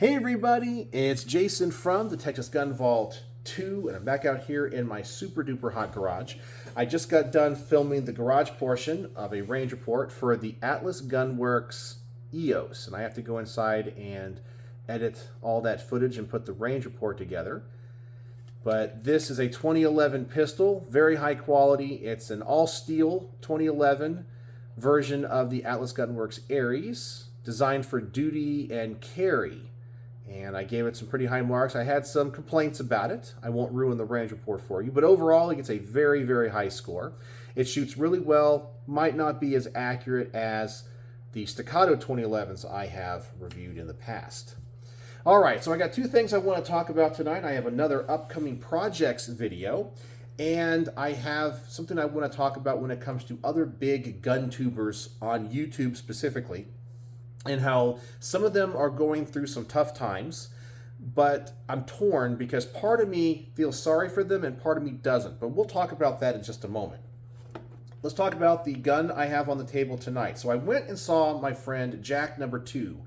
Hey everybody, it's Jason from the Texas Gun Vault 2, and I'm back out here in my super duper hot garage. I just got done filming the garage portion of a range report for the Atlas Gunworks EOS, and I have to go inside and edit all that footage and put the range report together. But this is a 2011 pistol, very high quality. It's an all-steel 2011 version of the Atlas Gunworks Aries, designed for duty and carry. And I gave it some pretty high marks. I had some complaints about it. I won't ruin the range report for you, but overall it gets a very, very high score. It shoots really well, might not be as accurate as the Staccato 2011s I have reviewed in the past. All right, so I got two things I want to talk about tonight. I have another upcoming projects video, and I have something I want to talk about when it comes to other big gun tubers on YouTube specifically, and how some of them are going through some tough times, but I'm torn because part of me feels sorry for them and part of me doesn't. But we'll talk about that in just a moment. Let's talk about the gun I have on the table tonight. So I went and saw my friend Jack number 2.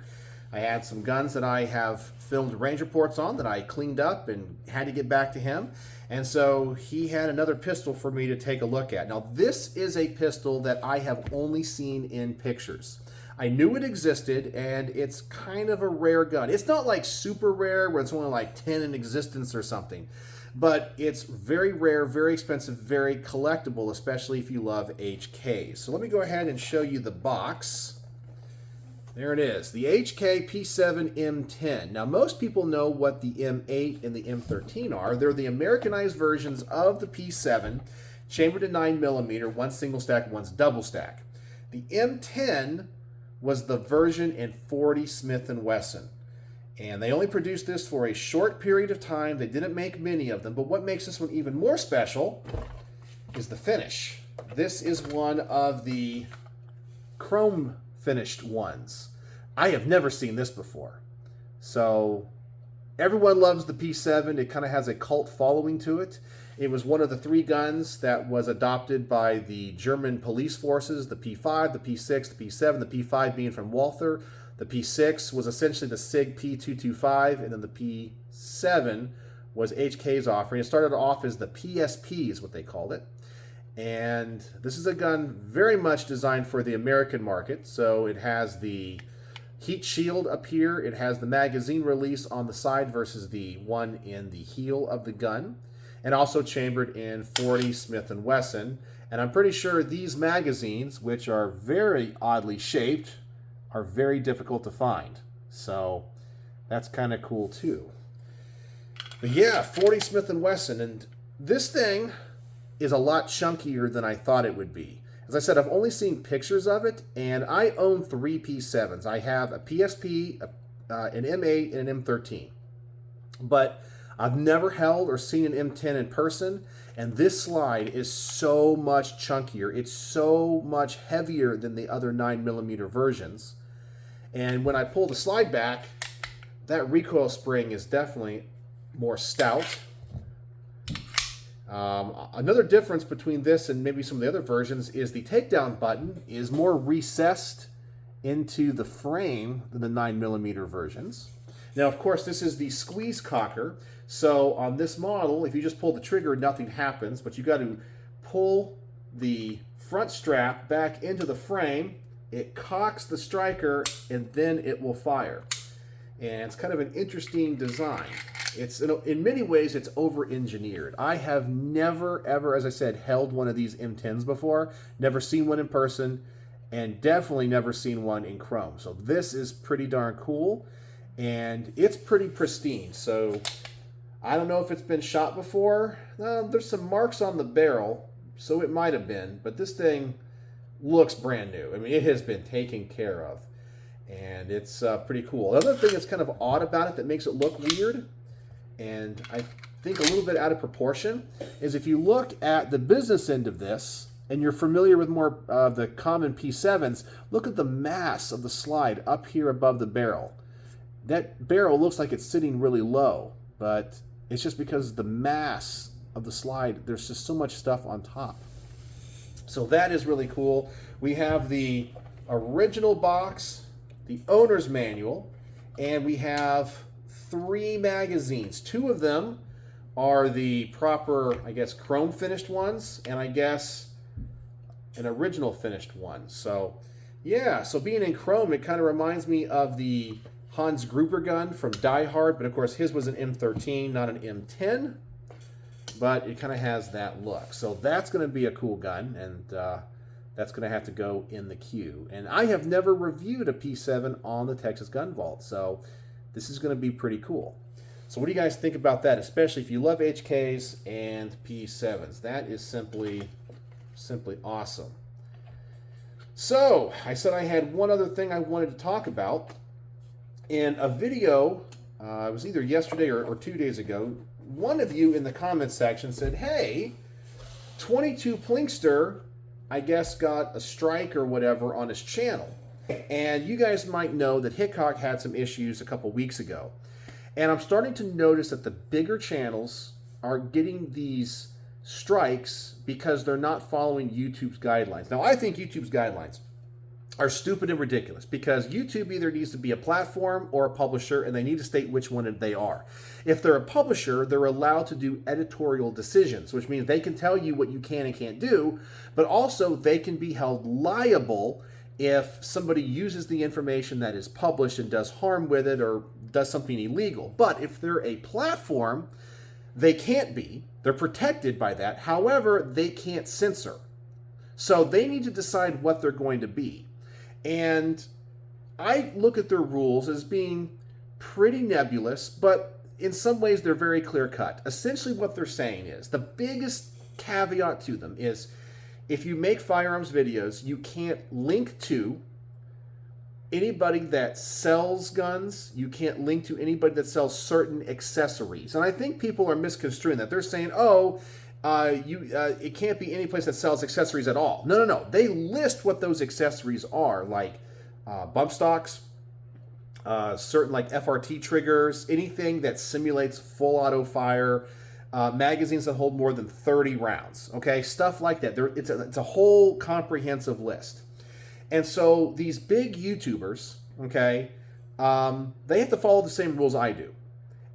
I had some guns that I have filmed range reports on that I cleaned up and had to get back to him. And so he had another pistol for me to take a look at. Now this is a pistol that I have only seen in pictures. I knew it existed, and it's kind of a rare gun. It's not like super rare where it's only like 10 in existence or something, but it's very rare, very expensive, very collectible, especially if you love HKs. So let me go ahead and show you the box. There it is, the HK P7 M10. Now most people know what the M8 and the M13 are. They're the Americanized versions of the P7, chambered in 9mm, one's single stack, one's double stack. The M10 was the version in 40 Smith & Wesson. And they only produced this for a short period of time. They didn't make many of them, but what makes this one even more special is the finish. This is one of the chrome finished ones. I have never seen this before. So everyone loves the P7. It kind of has a cult following to it. It was one of the 3 guns that was adopted by the German police forces, the P5, the P6, the P7, the P5 being from Walther. The P6 was essentially the SIG P225, and then the P7 was HK's offering. It started off as the PSP is what they called it. And this is a gun very much designed for the American market. So it has the heat shield up here. It has the magazine release on the side versus the one in the heel of the gun. And also chambered in 40 Smith & Wesson. And I'm pretty sure these magazines, which are very oddly shaped, are very difficult to find. So that's kind of cool too. But yeah, 40 Smith & Wesson. And this thing is a lot chunkier than I thought it would be. As I said, I've only seen pictures of it, and I own 3 P7s. I have a PSP, an M8, and an M13. But I've never held or seen an M10 in person, and this slide is so much chunkier. It's so much heavier than the other 9mm versions. And when I pull the slide back, that recoil spring is definitely more stout. Another difference between this and maybe some of the other versions is the takedown button is more recessed into the frame than the 9mm versions. Now, of course, this is the squeeze cocker. So on this model, if you just pull the trigger, nothing happens, but you got to pull the front strap back into the frame. It cocks the striker, and then it will fire. And it's kind of an interesting design. It's in many ways, it's over-engineered. I have never, ever, as I said, held one of these M10s before. Never seen one in person, and definitely never seen one in chrome. So this is pretty darn cool. And it's pretty pristine, so I don't know if it's been shot before. There's some marks on the barrel, so it might have been, but this thing looks brand new. I mean, it has been taken care of, and it's pretty cool. The other thing that's kind of odd about it that makes it look weird, and I think a little bit out of proportion, is if you look at the business end of this, and you're familiar with more of the common P7s, look at the mass of the slide up here above the barrel. That barrel looks like it's sitting really low, but it's just because the mass of the slide, there's just so much stuff on top. So that is really cool. We have the original box, the owner's manual, And we have 3 magazines. 2 of them are the proper, I guess, chrome finished ones, and I guess an original finished one. So yeah, so being in chrome, it kind of reminds me of the Hans Gruber gun from Die Hard, but of course his was an M13, not an M10, but it kind of has that look. So that's going to be a cool gun, and that's going to have to go in the queue. And I have never reviewed a P7 on the Texas Gun Vault, so this is going to be pretty cool. So what do you guys think about that, especially if you love HKs and P7s? That is simply awesome. So I said I had one other thing I wanted to talk about. In a video, it was either yesterday or 2 days ago, one of you in the comments section said, hey, 22 Plinkster, I guess, got a strike or whatever on his channel. And you guys might know that Hickok had some issues a couple weeks ago. And I'm starting to notice that the bigger channels are getting these strikes because they're not following YouTube's guidelines. Now, I think YouTube's guidelines are stupid and ridiculous because YouTube either needs to be a platform or a publisher, and they need to state which one they are. If they're a publisher, they're allowed to do editorial decisions, which means they can tell you what you can and can't do, but also they can be held liable if somebody uses the information that is published and does harm with it or does something illegal. But if they're a platform, they can't be. They're protected by that. However, they can't censor. So they need to decide what they're going to be. And I look at their rules as being pretty nebulous, but in some ways they're very clear-cut. Essentially what they're saying is, the biggest caveat to them is, if you make firearms videos, you can't link to anybody that sells guns. You can't link to anybody that sells certain accessories. And I think people are misconstruing that. They're saying, oh, it can't be any place that sells accessories at all. No, no, no. They list what those accessories are, like bump stocks, certain like FRT triggers, anything that simulates full auto fire, magazines that hold more than 30 rounds, okay? Stuff like that. It's a whole comprehensive list. And so these big YouTubers, okay, they have to follow the same rules I do.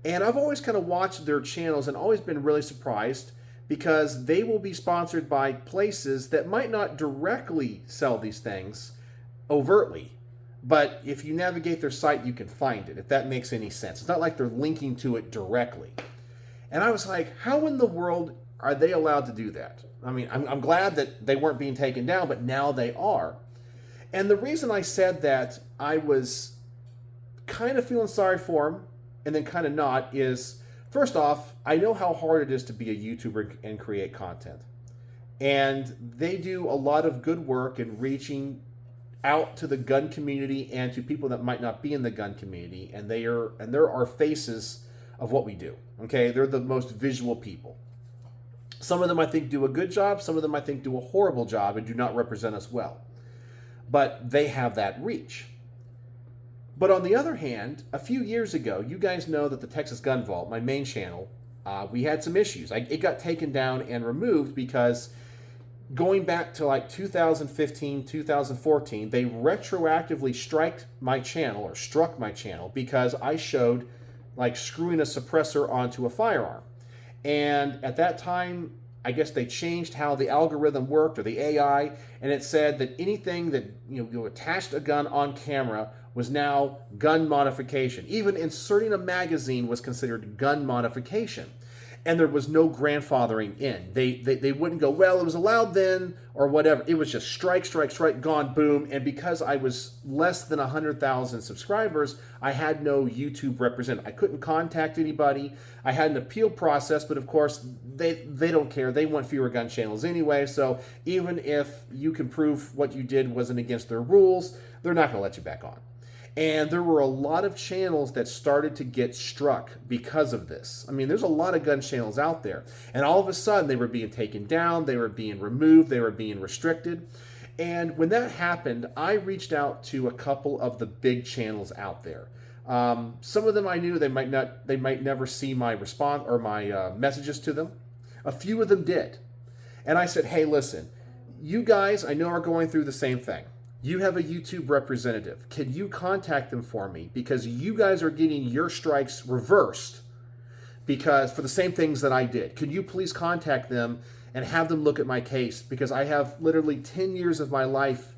And I've always kind of watched their channels and always been really surprised because they will be sponsored by places that might not directly sell these things overtly. But if you navigate their site, you can find it, if that makes any sense. It's not like they're linking to it directly. And I was like, how in the world are they allowed to do that? I mean, I'm glad that they weren't being taken down, but now they are. And the reason I said that I was kind of feeling sorry for them and then kind of not is, first off, I know how hard it is to be a YouTuber and create content. And they do a lot of good work in reaching out to the gun community and to people that might not be in the gun community. And there are faces of what we do. Okay, they're the most visual people. Some of them I think do a good job. Some of them I think do a horrible job and do not represent us well. But they have that reach. But on the other hand, a few years ago, you guys know that the Texas Gun Vault, my main channel, we had some issues. It got taken down and removed because going back to like 2015, 2014, they retroactively struck my channel because I showed like screwing a suppressor onto a firearm. And at that time, I guess they changed how the algorithm worked, or the AI, and it said that anything that you attached a gun on camera was now gun modification. Even inserting a magazine was considered gun modification. And there was no grandfathering in. They wouldn't go, well, it was allowed then, or whatever. It was just strike, strike, strike, gone, boom. And because I was less than 100,000 subscribers, I had no YouTube representative. I couldn't contact anybody. I had an appeal process, but of course, they don't care. They want fewer gun channels anyway. So even if you can prove what you did wasn't against their rules, they're not going to let you back on. And there were a lot of channels that started to get struck because of this. I mean, there's a lot of gun channels out there. And all of a sudden, they were being taken down, they were being removed, they were being restricted. And when that happened, I reached out to a couple of the big channels out there. Some of them I knew they might never see my response or my messages to them. A few of them did. And I said, hey, listen, you guys I know are going through the same thing. You have a YouTube representative. Can you contact them for me? Because you guys are getting your strikes reversed because for the same things that I did. Could you please contact them and have them look at my case? Because I have literally 10 years of my life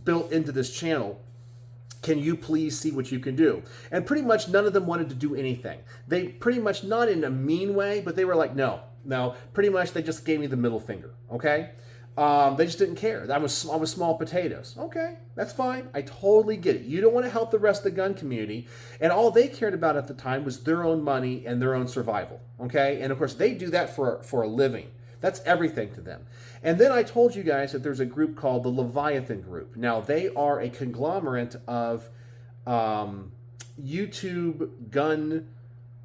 built into this channel. Can you please see what you can do? And pretty much none of them wanted to do anything. They pretty much, not in a mean way, but they were like, no. Pretty much they just gave me the middle finger, okay? They just didn't care. I was small potatoes. Okay, that's fine. I totally get it. You don't want to help the rest of the gun community. And all they cared about at the time was their own money and their own survival, okay? And of course, they do that for a living. That's everything to them. And then I told you guys that there's a group called the Leviathan Group. Now, they are a conglomerate of YouTube gun,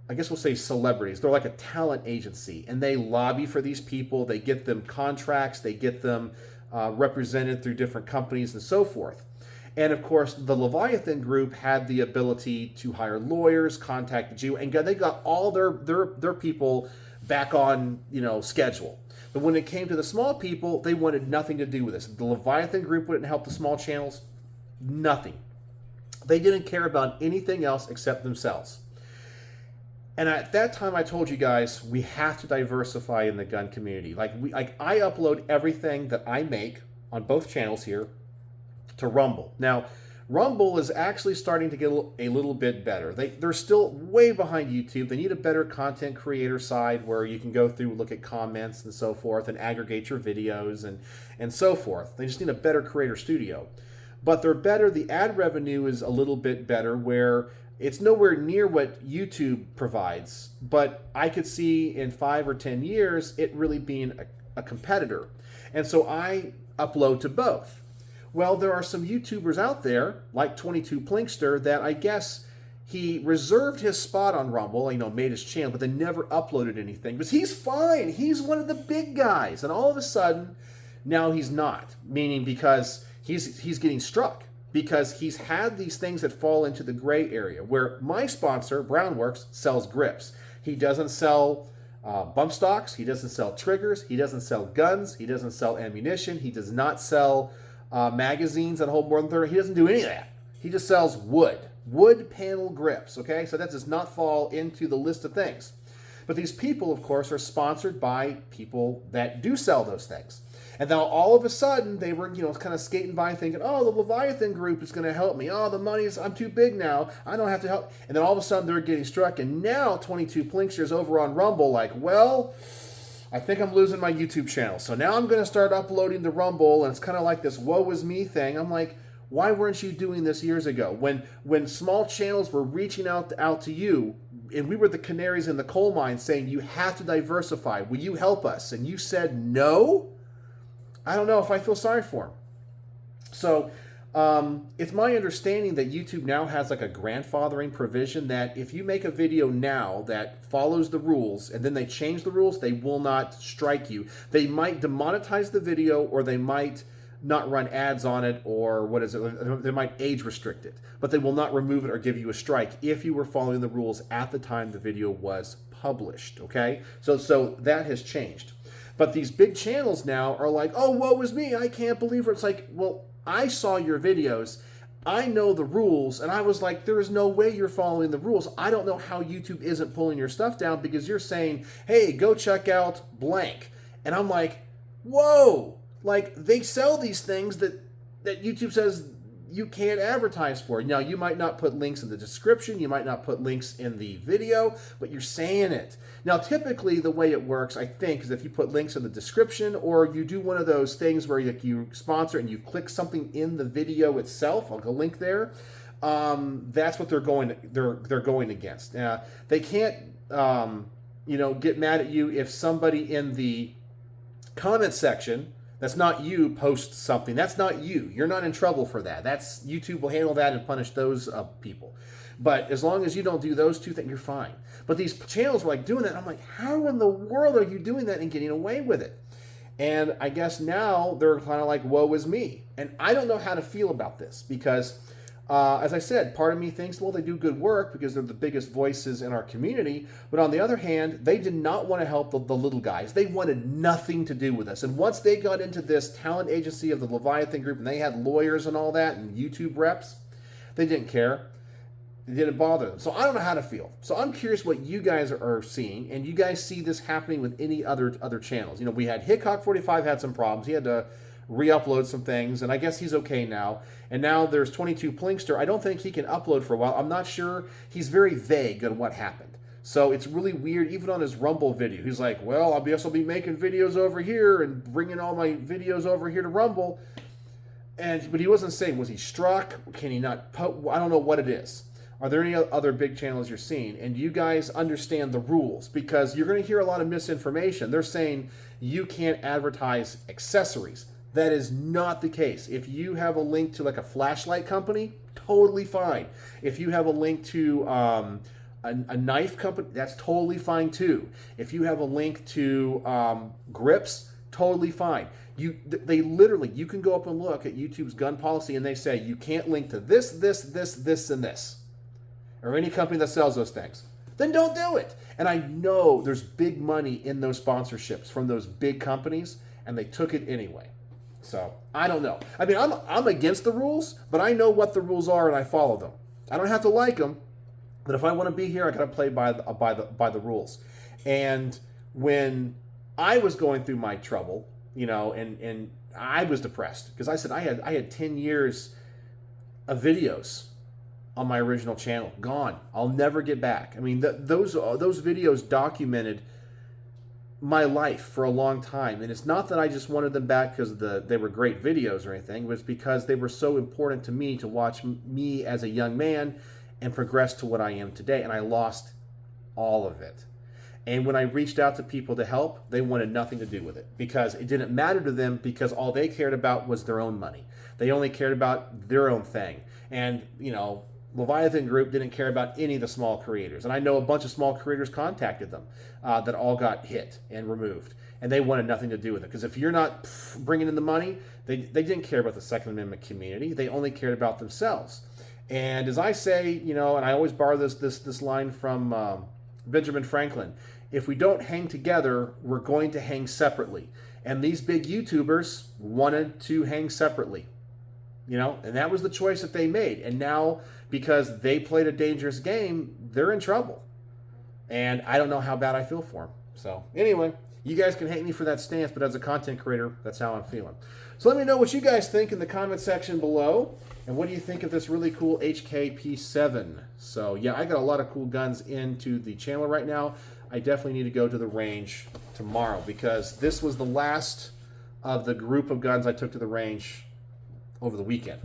I guess we'll say celebrities. They're like a talent agency, and they lobby for these people. They get them contracts. They get them represented through different companies and so forth. And of course, the Leviathan Group had the ability to hire lawyers, contact you, and they got all their people back on schedule. But when it came to the small people, they wanted nothing to do with this. The Leviathan Group wouldn't help the small channels. Nothing. They didn't care about anything else except themselves. And at that time, I told you guys, we have to diversify in the gun community. Like I upload everything that I make on both channels here to Rumble. Now, Rumble is actually starting to get a little bit better. They're still way behind YouTube. They need a better content creator side where you can go through, look at comments and so forth, and aggregate your videos and so forth. They just need a better creator studio. But they're better. The ad revenue is a little bit better, where it's nowhere near what YouTube provides, but I could see in 5 or 10 years it really being a competitor. And so I upload to both. Well, there are some YouTubers out there, like 22 Plinkster, that I guess he reserved his spot on Rumble, made his channel, but they never uploaded anything. Because he's fine. He's one of the big guys. And all of a sudden, now he's not. Meaning because he's getting struck. Because he's had these things that fall into the gray area, where my sponsor, Brownworks, sells grips. He doesn't sell bump stocks. He doesn't sell triggers. He doesn't sell guns. He doesn't sell ammunition. He does not sell magazines that hold more than 30. He doesn't do any of that. He just sells wood panel grips, okay? So that does not fall into the list of things. But these people, of course, are sponsored by people that do sell those things. And now all of a sudden they were, kind of skating by thinking, oh, the Leviathan Group is going to help me. Oh, the money's, I'm too big now. I don't have to help. And then all of a sudden they're getting struck. And now 22 Plinkster's over on Rumble like, well, I think I'm losing my YouTube channel. So now I'm going to start uploading to Rumble. And it's kind of like this woe is me thing. I'm like, why weren't you doing this years ago? When small channels were reaching out to you, and we were the canaries in the coal mine saying, you have to diversify. Will you help us? And you said no? I don't know if I feel sorry for him. So it's my understanding that YouTube now has like a grandfathering provision that if you make a video now that follows the rules and then they change the rules, they will not strike you. They might demonetize the video, or they might not run ads on it, or they might age restrict it, but they will not remove it or give you a strike if you were following the rules at the time the video was published, okay? So that has changed. But these big channels now are like, oh, woe is me, I can't believe it. It's like, well, I saw your videos, I know the rules, and I was like, there is no way you're following the rules. I don't know how YouTube isn't pulling your stuff down, because you're saying, hey, go check out blank. And I'm like, whoa, like they sell these things that YouTube says you can't advertise for. Now, you might not put links in the description, you might not put links in the video, but you're saying it. Now, typically the way it works, I think, is if you put links in the description, or you do one of those things where you sponsor and you click something in the video itself, I'll go link there. That's what they're going against. They can't get mad at you if somebody in the comment section that's not you posts something. That's not you. You're not in trouble for that. That's YouTube will handle that and punish those people. But as long as you don't do those two things, you're fine. But these channels were like doing that. I'm like, how in the world are you doing that and getting away with it? And I guess now they're kind of like, woe is me. And I don't know how to feel about this, because As I said, part of me thinks, well, they do good work because they're the biggest voices in our community. But on the other hand, they did not want to help the little guys. They wanted nothing to do with us. And once they got into this talent agency of the Leviathan Group, and they had lawyers and all that, and YouTube reps, they didn't care. It didn't bother them. So I don't know how to feel. So I'm curious what you guys are seeing, and you guys see this happening with any other channels. You know, we had Hickok45 had some problems. He had to re-upload some things, and I guess he's okay now. And now there's 22 Plinkster. I don't think he can upload for a while. I'm not sure. He's very vague on what happened. So it's really weird. Even on his Rumble video, he's like, well, I guess I'll be making videos over here and bringing all my videos over here to Rumble. But he wasn't saying, was he struck? Can he not? I don't know what it is. Are there any other big channels you're seeing? And do you guys understand the rules? Because you're going to hear a lot of misinformation. They're saying you can't advertise accessories. That is not the case. If you have a link to like a flashlight company, totally fine. If you have a link to a knife company, that's totally fine too. If you have a link to grips, totally fine. They literally, you can go up and look at YouTube's gun policy, and they say you can't link to this, and this, or any company that sells those things. Then don't do it. And I know there's big money in those sponsorships from those big companies, and they took it anyway. So I don't know. I mean, I'm against the rules, but I know what the rules are, and I follow them. I don't have to like them, but if I want to be here, I got to play by the rules. And when I was going through my trouble, you know, and I was depressed because I said I had 10 years of videos on my original channel gone. I'll never get back. I mean, those videos documented my life for a long time, and it's not that I just wanted them back because they were great videos or anything. It was because they were so important to me to watch me as a young man and progress to what I am today, and I lost all of it. And when I reached out to people to help, they wanted nothing to do with it because it didn't matter to them, because all they cared about was their own money. They only cared about their own thing. And, you know, Leviathan Group didn't care about any of the small creators. And I know a bunch of small creators contacted them that all got hit and removed. And they wanted nothing to do with it. Because if you're not bringing in the money, they didn't care about the Second Amendment community. They only cared about themselves. And as I say, you know, and I always borrow this line from Benjamin Franklin, if we don't hang together, we're going to hang separately. And these big YouTubers wanted to hang separately. You know, and that was the choice that they made. And now, because they played a dangerous game, they're in trouble. And I don't know how bad I feel for them. So anyway, you guys can hate me for that stance, but as a content creator, that's how I'm feeling. So let me know what you guys think in the comment section below. And what do you think of this really cool HK P7? So yeah, I got a lot of cool guns into the channel right now. I definitely need to go to the range tomorrow because this was the last of the group of guns I took to the range over the weekend.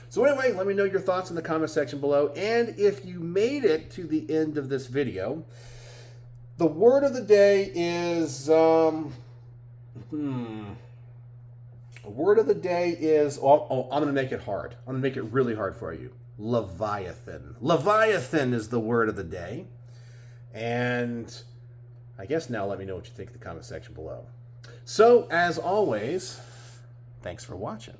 So anyway, let me know your thoughts in the comment section below. And if you made it to the end of this video, the word of the day is, the word of the day is, I'm going to make it hard. I'm going to make it really hard for you. Leviathan. Leviathan is the word of the day. And I guess now let me know what you think in the comment section below. So, as always, thanks for watching.